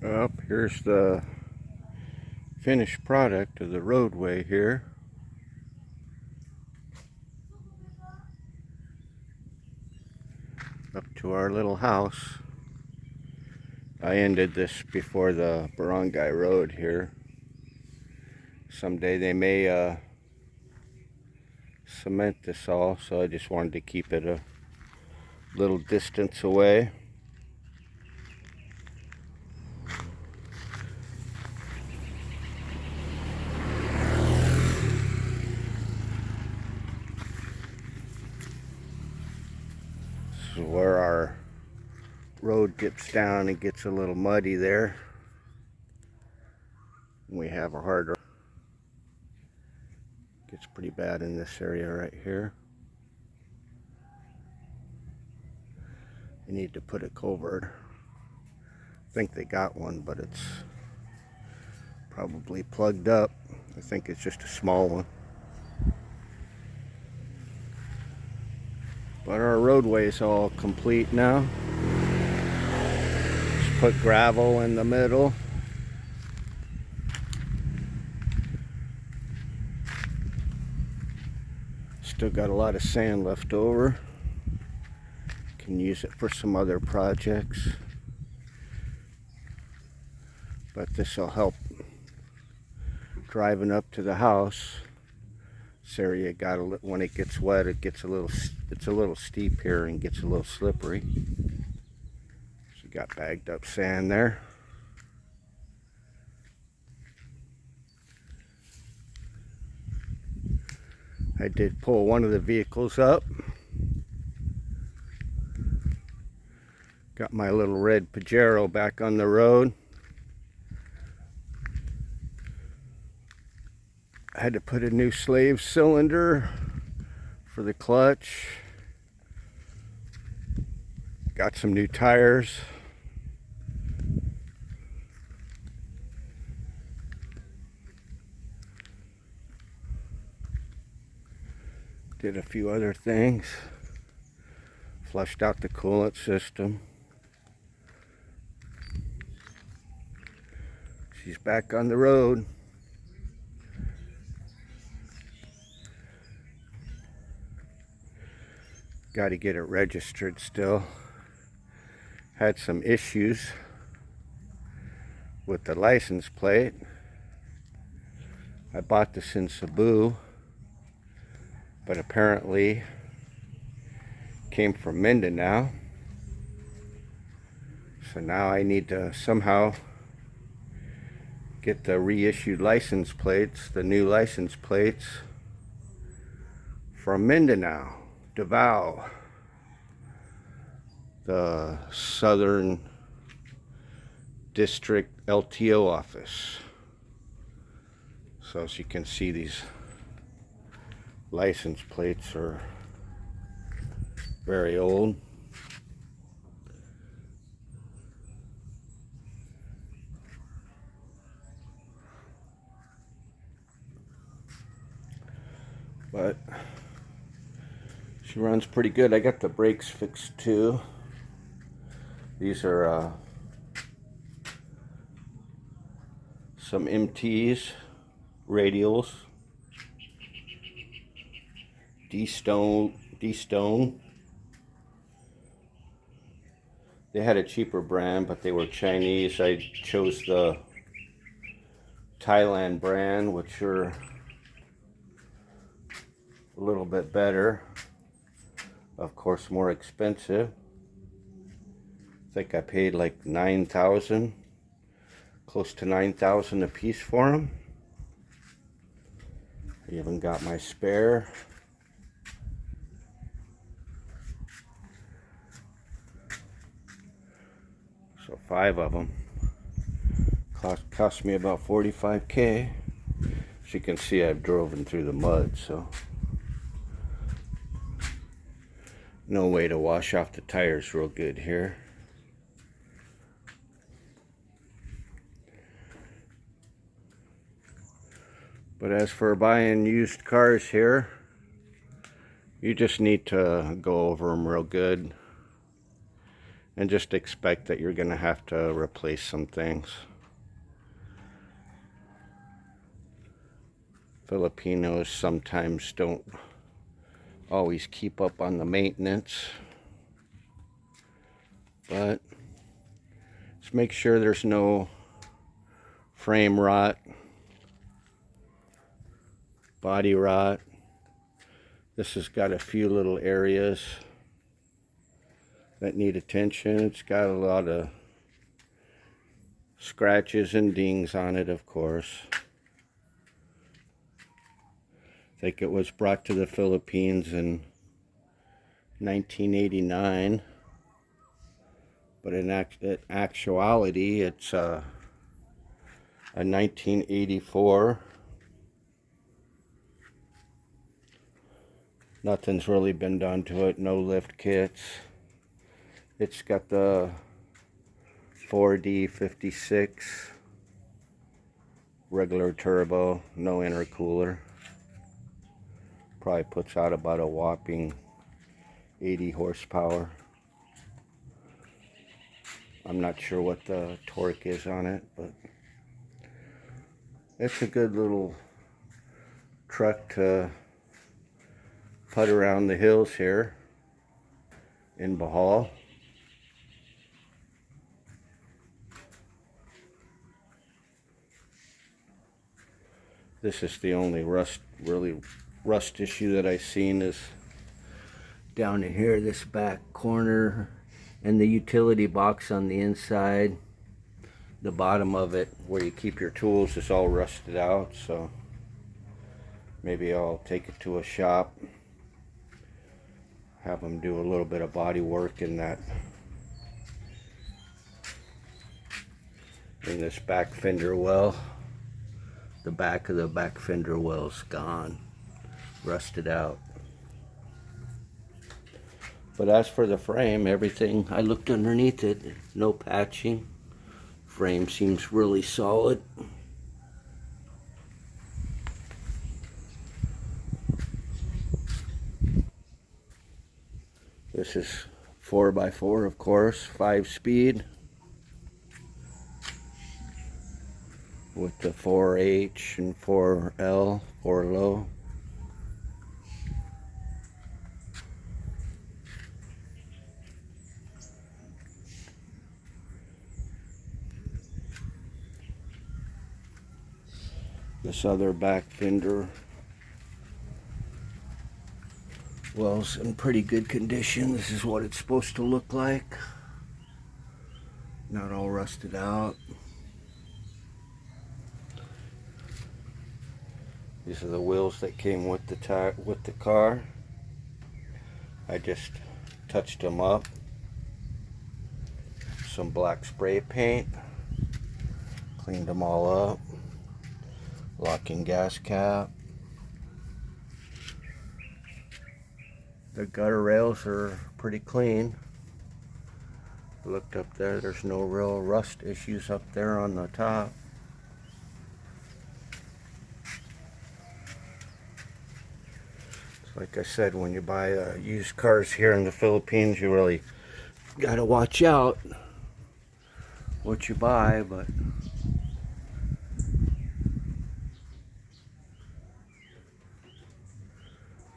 Up here's the finished product of the roadway here. Up to our little house. I ended this before the barangay road here. Someday they may cement this all, so I just wanted to keep it a little distance away. This is where our road dips down and gets a little muddy there. We have a harder. Gets pretty bad in this area right here. You need to put a culvert. I think they got one, but it's probably plugged up. I think it's just a small one. But our roadway is all complete now. Just put gravel in the middle. Still got a lot of sand left over. Can use it for some other projects. But this will help driving up to the house. This area when it gets wet, it's a little steep here and gets a little slippery. So got bagged up sand there. I did pull one of the vehicles up. Got my little red Pajero back on the road. I had to put a new slave cylinder for the clutch. Got some new tires. Did a few other things. Flushed out the coolant system. She's back on the road. Got to get it registered still. Had some issues with the license plate. I bought this in Cebu, but apparently came from Mindanao. So now I need to somehow get the reissued license plates, the new license plates from Mindanao, Davao, the Southern District LTO office. So as you can see, these license plates are very old. But she runs pretty good. I got the brakes fixed too. These are some MTs, radials, D-Stone. They had a cheaper brand, but they were Chinese. I chose the Thailand brand, which are a little bit better. Of course, more expensive. I think I paid like 9,000, close to 9,000 a piece for them. I even got my spare. So 5 of them. Cost me about 45K. As you can see, I've driven through the mud, so no way to wash off the tires real good here. But as for buying used cars here, you just need to go over them real good. and just expect that you're going to have to replace some things. Filipinos sometimes don't always keep up on the maintenance, but just make sure there's no frame rot, body rot. This has got a few little areas that need attention. It's got a lot of scratches and dings on it, of course. I think it was brought to the Philippines in 1989, but in actuality it's a 1984. Nothing's really been done to it, no lift kits. It's got the 4D56 regular turbo, no intercooler. Probably puts out about a whopping 80 horsepower. I'm not sure what the torque is on it, but it's a good little truck to put around the hills here in Bohol. This is the only rust issue that I've seen, is down in here, this back corner, and the utility box on the inside. The bottom of it, where you keep your tools, is all rusted out, so maybe I'll take it to a shop, have them do a little bit of body work in that, in this back fender well. The back of the back fender well's gone, rusted out. But as for the frame, everything, I looked underneath it, no patching. Frame seems really solid. This is 4x4, of course, 5-speed. With the 4H and 4L, 4 low. This other back fender well's in pretty good condition. This is what it's supposed to look like. Not all rusted out. These are the wheels that came with the car. I just touched them up. Some black spray paint. Cleaned them all up. Locking gas cap. The gutter rails are pretty clean. Looked up there, there's no real rust issues up there on the top. Like I said, when you buy used cars here in the Philippines, you really gotta watch out what you buy, but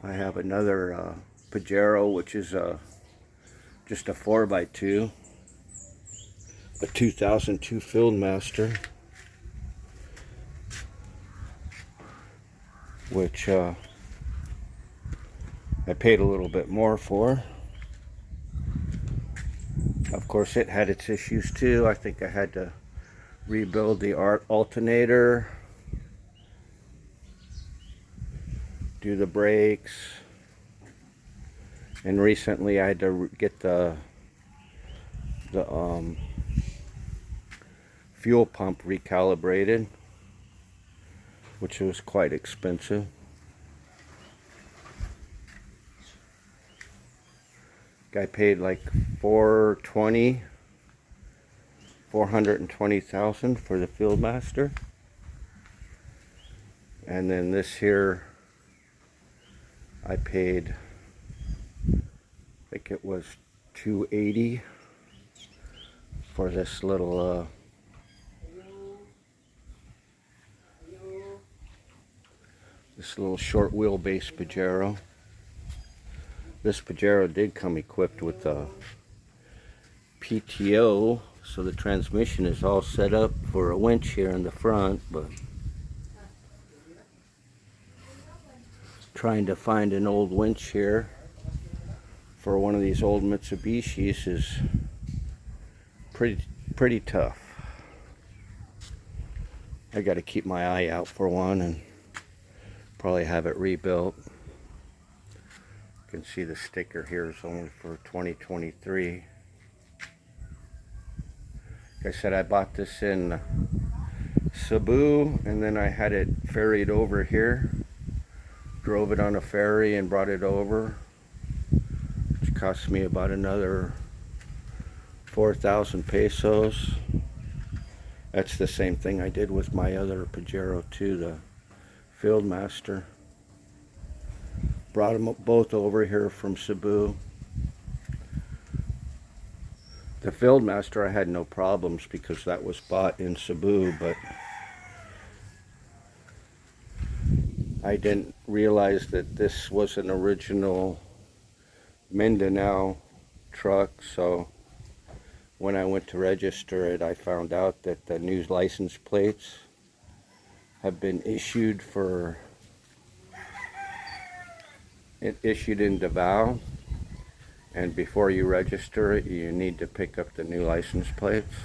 I have another Pajero, which is just a 4x2, a 2002 Fieldmaster, which I paid a little bit more for. Of course, it had its issues too. I think I had to rebuild the alternator, do the brakes, and recently I had to get the fuel pump recalibrated, which was quite expensive. I paid like $420,000 for the Fieldmaster, and then this here I paid, I think it was $280 for this little short wheelbase Pajero. This Pajero did come equipped with a PTO, so the transmission is all set up for a winch here in the front, but trying to find an old winch here for one of these old Mitsubishis is pretty tough. I got to keep my eye out for one and probably have it rebuilt. You can see the sticker here is only for 2023. Like I said, I bought this in Cebu and then I had it ferried over here. Drove it on a ferry and brought it over, which cost me about another 4,000 pesos. That's the same thing I did with my other Pajero too, the Fieldmaster. Brought them both over here from Cebu. The Fieldmaster I had no problems because that was bought in Cebu, but I didn't realize that this was an original Mindanao truck, so when I went to register it, I found out that the new license plates have been issued in Davao, and before you register it, you need to pick up the new license plates.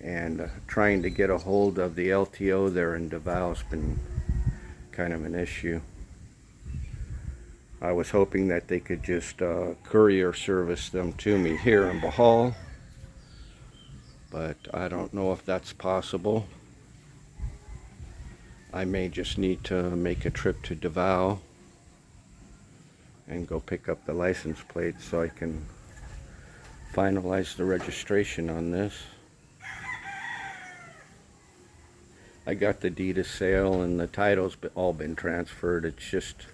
And trying to get a hold of the LTO there in Davao has been kind of an issue. I was hoping that they could just courier service them to me here in Bohol, but I don't know if that's possible. I may just need to make a trip to Davao and go pick up the license plate so I can finalize the registration on this. I got the deed of sale and the title's all been transferred. It's just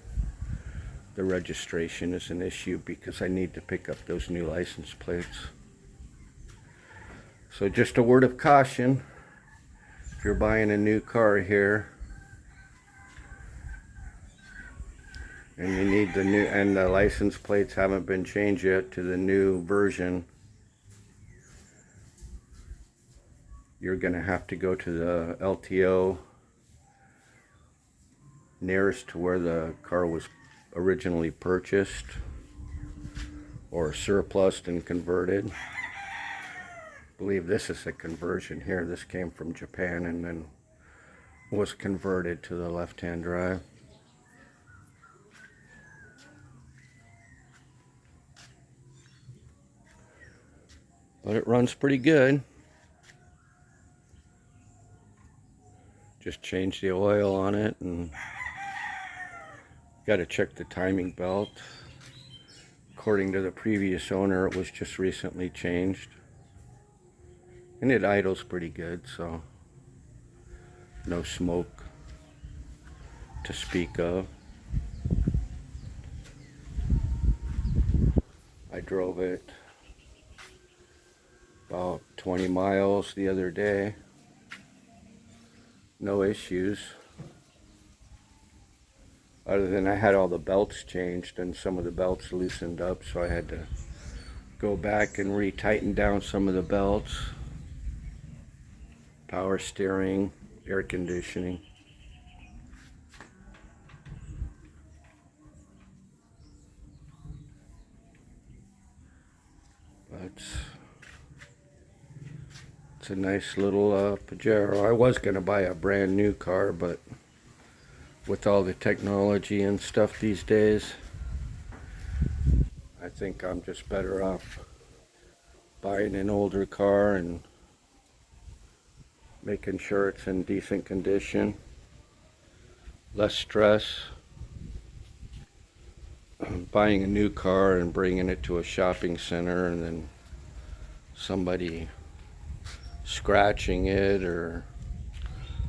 the registration is an issue because I need to pick up those new license plates. So just a word of caution, if you're buying a new car here and you need the new, and the license plates haven't been changed yet to the new version, you're going to have to go to the LTO nearest to where the car was originally purchased or surplused and converted. I believe this is a conversion here. This came from Japan and then was converted to the left-hand drive. But it runs pretty good. Just changed the oil on it and got to check the timing belt. According to the previous owner, it was just recently changed. And it idles pretty good, so no smoke to speak of. I drove it about 20 miles the other day. No issues. Other than I had all the belts changed and some of the belts loosened up, so I had to go back and re-tighten down some of the belts. Power steering, air conditioning. But it's a nice little Pajero. I was going to buy a brand new car, but with all the technology and stuff these days, I think I'm just better off buying an older car and making sure it's in decent condition. Less stress. Buying a new car and bringing it to a shopping center and then somebody scratching it, or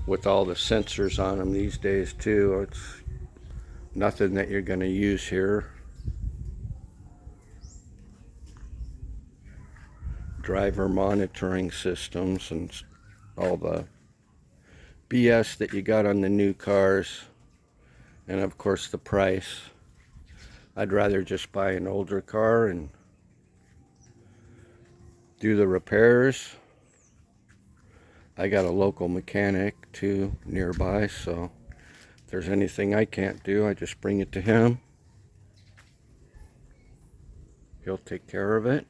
with all the sensors on them these days too, it's nothing that you're going to use here. driver monitoring systems and all the BS that you got on the new cars, and of course the price. I'd rather just buy an older car and do the repairs. I got a local mechanic too nearby, so if there's anything I can't do, I just bring it to him. He'll take care of it.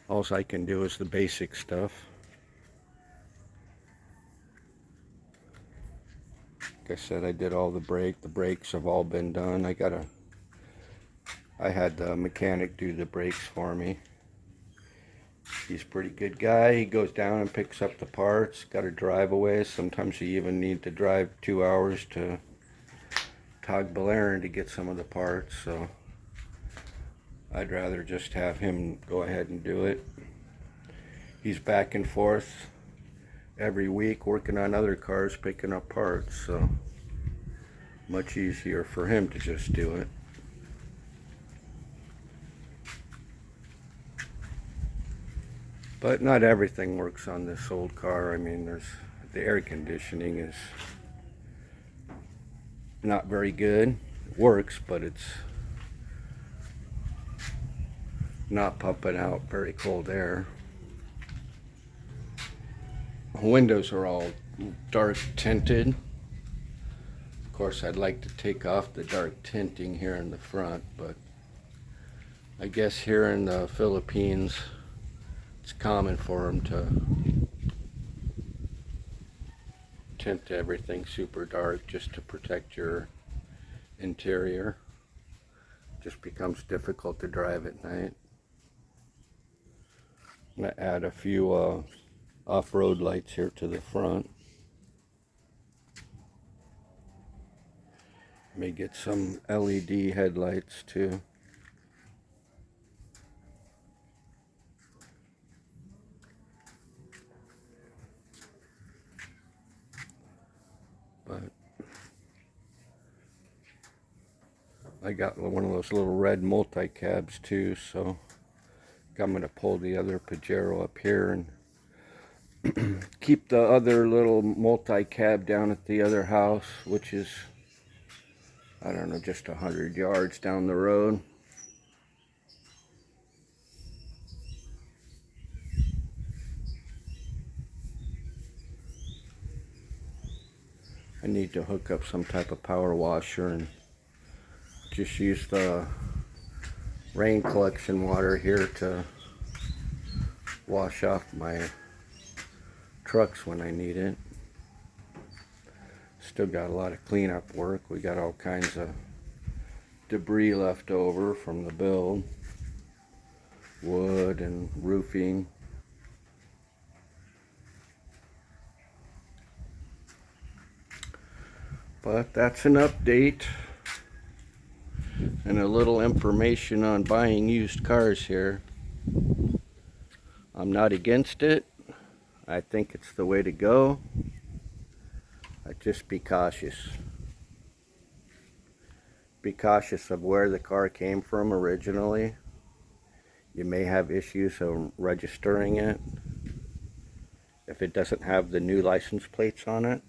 All I can do is the basic stuff. Like I said, I did all the brakes have all been done. I had the mechanic do the brakes for me. He's a pretty good guy. He goes down and picks up the parts. Got to drive away. Sometimes you even need to drive 2 hours to Tog to get some of the parts. So I'd rather just have him go ahead and do it. He's back and forth every week working on other cars, picking up parts. So much easier for him to just do it. But not everything works on this old car. I mean, the air conditioning is not very good. It works, but it's not pumping out very cold air. Windows are all dark tinted. Of course, I'd like to take off the dark tinting here in the front, but I guess here in the Philippines, it's common for them to tint everything super dark just to protect your interior. It just becomes difficult to drive at night. I'm going to add a few off-road lights here to the front. May get some LED headlights too. But I got one of those little red multi-cabs too, so I'm going to pull the other Pajero up here and keep the other little multi-cab down at the other house, which is, I don't know, just 100 yards down the road. I need to hook up some type of power washer and just use the rain collection water here to wash off my trucks when I need it. Still got a lot of cleanup work. We got all kinds of debris left over from the build. Wood and roofing. But that's an update and a little information on buying used cars here. I'm not against it. I think it's the way to go. Just be cautious. Be cautious of where the car came from originally. You may have issues of registering it if it doesn't have the new license plates on it.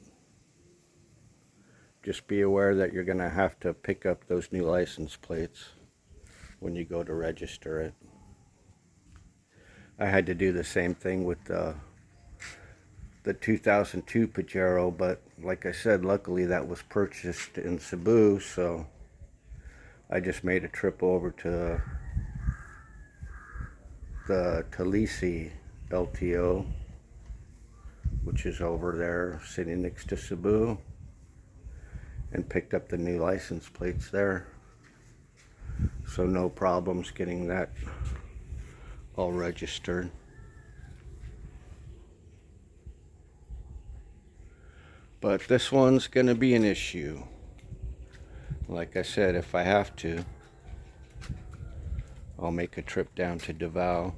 Just be aware that you're going to have to pick up those new license plates when you go to register it. I had to do the same thing with the 2002 Pajero, but like I said, luckily that was purchased in Cebu, so I just made a trip over to the Talisi LTO, which is over there sitting next to Cebu, and picked up the new license plates there. So no problems getting that all registered. But this one's gonna be an issue. Like I said, if I have to, I'll make a trip down to Davao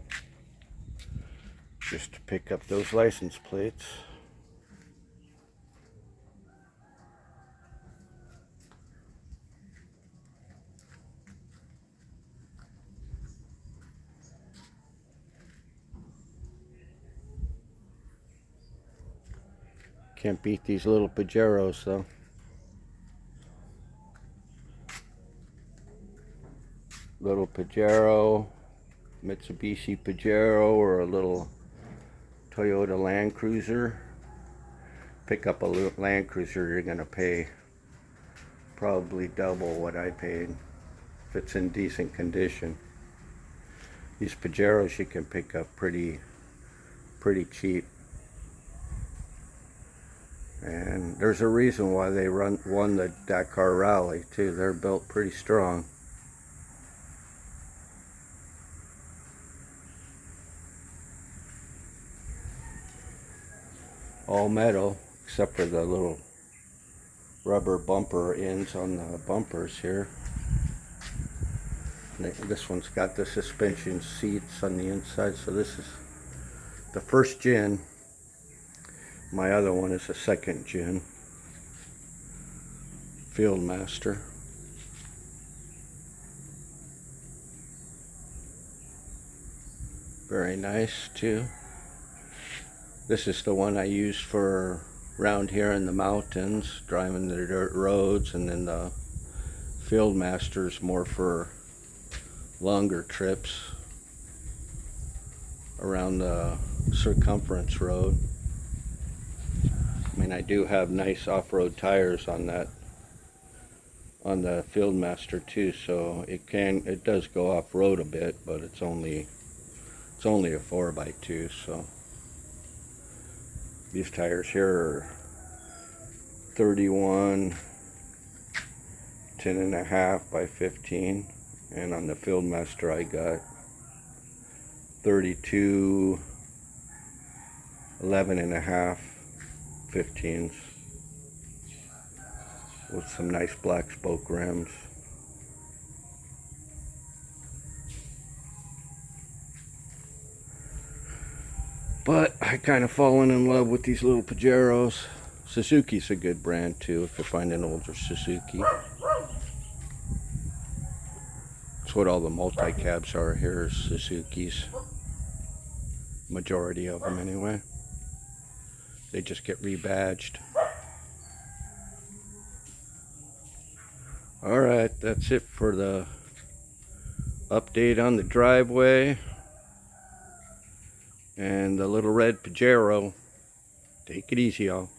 just to pick up those license plates. Can't beat these little Pajeros though. Little Pajero, Mitsubishi Pajero, or a little Toyota Land Cruiser. Pick up a little Land Cruiser, you're gonna pay probably double what I paid if it's in decent condition. These Pajeros you can pick up pretty cheap. And there's a reason why they won the Dakar Rally too. They're built pretty strong. All metal, except for the little rubber bumper ends on the bumpers here. This one's got the suspension seats on the inside, so this is the first gen. My other one is a second gen Fieldmaster. Very nice too. This is the one I use for around here in the mountains, driving the dirt roads, and then the Fieldmaster's more for longer trips around the circumference road. I mean, I do have nice off-road tires on that, on the Fieldmaster too, so it does go off-road a bit, but it's only a 4x2, so these tires here are 31 10.5 by 15, and on the Fieldmaster I got 32 11.5 15s with some nice black spoke rims. But I kind of fallen in love with these little Pajeros. Suzuki's a good brand too if you find an older Suzuki. That's what all the multi-cabs are here, is Suzuki's. Majority of them anyway. They just get rebadged. Alright, that's it for the update on the driveway and the little red Pajero. Take it easy, y'all.